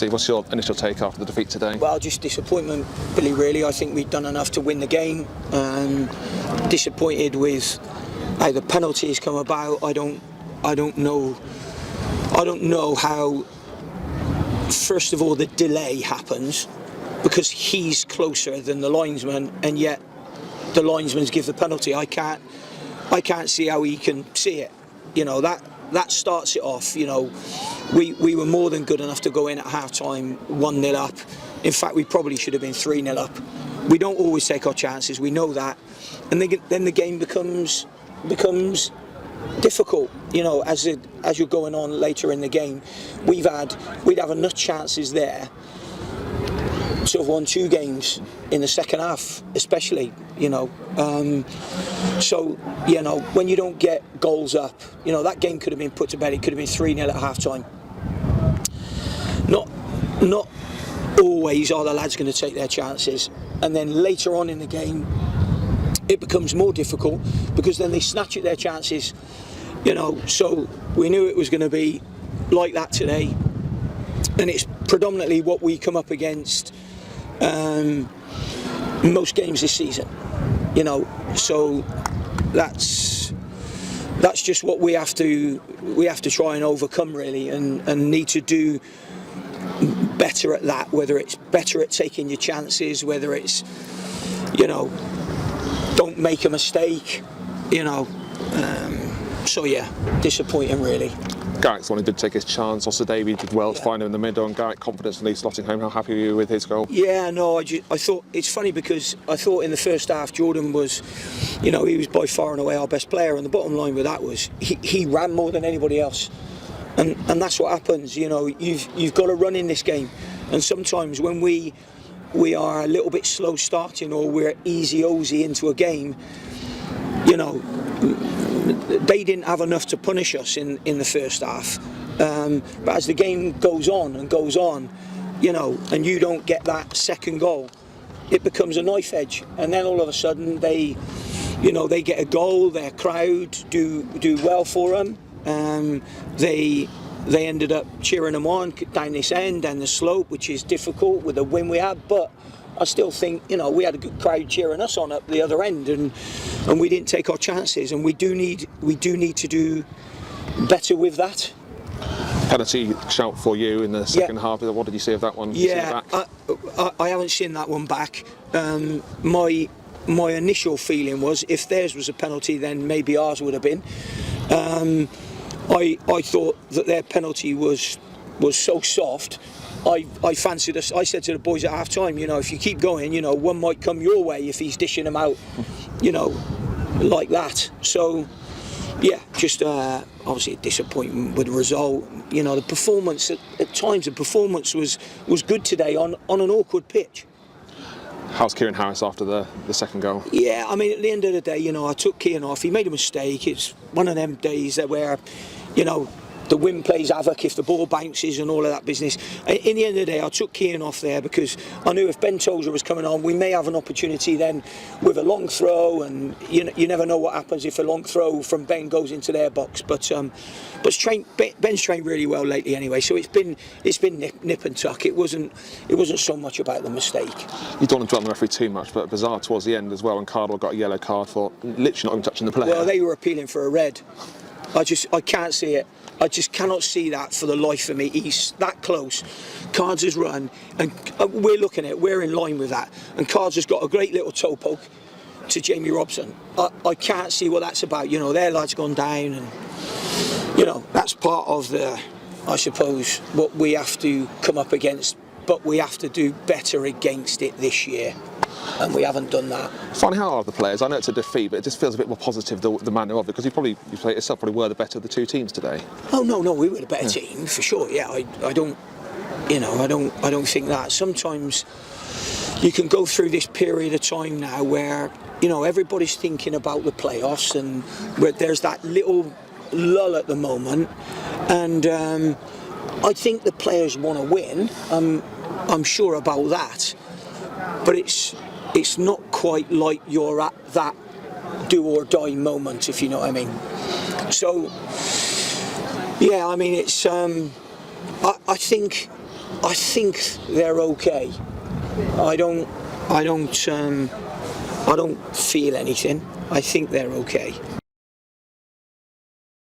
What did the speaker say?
Steve, what's your initial take after the defeat today? Well, just disappointment, Billy, really. I think we've done enough to win the game. Disappointed with how the penalties come about. I don't know how, first of all, the delay happens, because he's closer than the linesman, and yet the linesman's give the penalty. I can't see how he can see it. You know, that starts it off. You know, we were more than good enough to go in at half-time 1-0 up. In fact, we probably should have been 3-0 up. We don't always take our chances, we know that. And then the game becomes difficult. You know, as you're going on later in the game, we'd have enough chances there to have won 2 games in the second half, especially, you know. So, you know, when you don't get goals up, you know, that game could have been put to bed. It could have been 3-0 at half-time. Not always are the lads going to take their chances. And then later on in the game, it becomes more difficult, because then they snatch at their chances, you know. So we knew it was going to be like that today. And it's predominantly what we come up against most games this season, you know. So that's just what we have to try and overcome, really, and need to do better at that. Whether it's better at taking your chances, whether it's, you know, don't make a mistake, you know. So yeah, disappointing, really. Garrick's the one who did take his chance. Also, Davey did well to find him in the middle, and Garrick confidence in slotting home. How happy were you with his goal? Yeah, no, I thought it's funny, because I thought in the first half Jordan was, you know, he was by far and away our best player, and the bottom line with that was he ran more than anybody else, and that's what happens. You know, you've got to run in this game, and sometimes when we are a little bit slow starting, or we're easy-ozy into a game, you know, they didn't have enough to punish us in the first half. But as the game goes on, you know, and you don't get that second goal, it becomes a knife edge. And then all of a sudden they get a goal, their crowd do well for them. They ended up cheering them on down this end and the slope, which is difficult with the win we had, but I still think, you know, we had a good crowd cheering us on up the other end, and we didn't take our chances, and we do need to do better with that. Penalty shout for you in the second half. What did you see of that one? Yeah, I haven't seen that one back. My initial feeling was, if theirs was a penalty, then maybe ours would have been. I thought that their penalty was so soft. I fancied us. I said to the boys at half time, you know, if you keep going, you know, one might come your way if he's dishing them out, you know, like that. So yeah, just obviously a disappointment with the result. You know, the performance at times, the performance was good today on an awkward pitch. How's Kieran Harris after the second goal? Yeah, I mean, at the end of the day, you know, I took Kieran off. He made a mistake. It's one of them days where, you know, the wind plays havoc if the ball bounces and all of that business. In the end of the day, I took Kieran off there, because I knew if Ben Tozer was coming on, we may have an opportunity then with a long throw, and you never know what happens if a long throw from Ben goes into their box. But Ben's trained really well lately anyway, so it's been nip and tuck. It wasn't so much about the mistake. You don't want to dwell on the referee too much, but bizarre towards the end as well, and Cardwell got a yellow card for literally not even touching the player. Well, they were appealing for a red. I can't see it. I just cannot see that for the life of me. He's that close. Cards has run, and we're looking at it. We're in line with that. And Cards has got a great little toe poke to Jamie Robson. I can't see what that's about. You know, their lad's gone down, and you know, that's part of the, I suppose, what we have to come up against. But we have to do better against it this year, and we haven't done that. Funny how are the players? I know it's a defeat, but it just feels a bit more positive, the manner of it, because you play it yourself, probably were the better of the two teams today. Oh no, we were the better team for sure. Yeah, I don't think that. Sometimes you can go through this period of time now where, you know, everybody's thinking about the playoffs, and where there's that little lull at the moment, and I think the players want to win. I'm sure about that, but it's not quite like you're at that do or die moment, if you know what I mean. So yeah, I mean, it's I think I think they're okay. I don't feel anything. I think they're okay.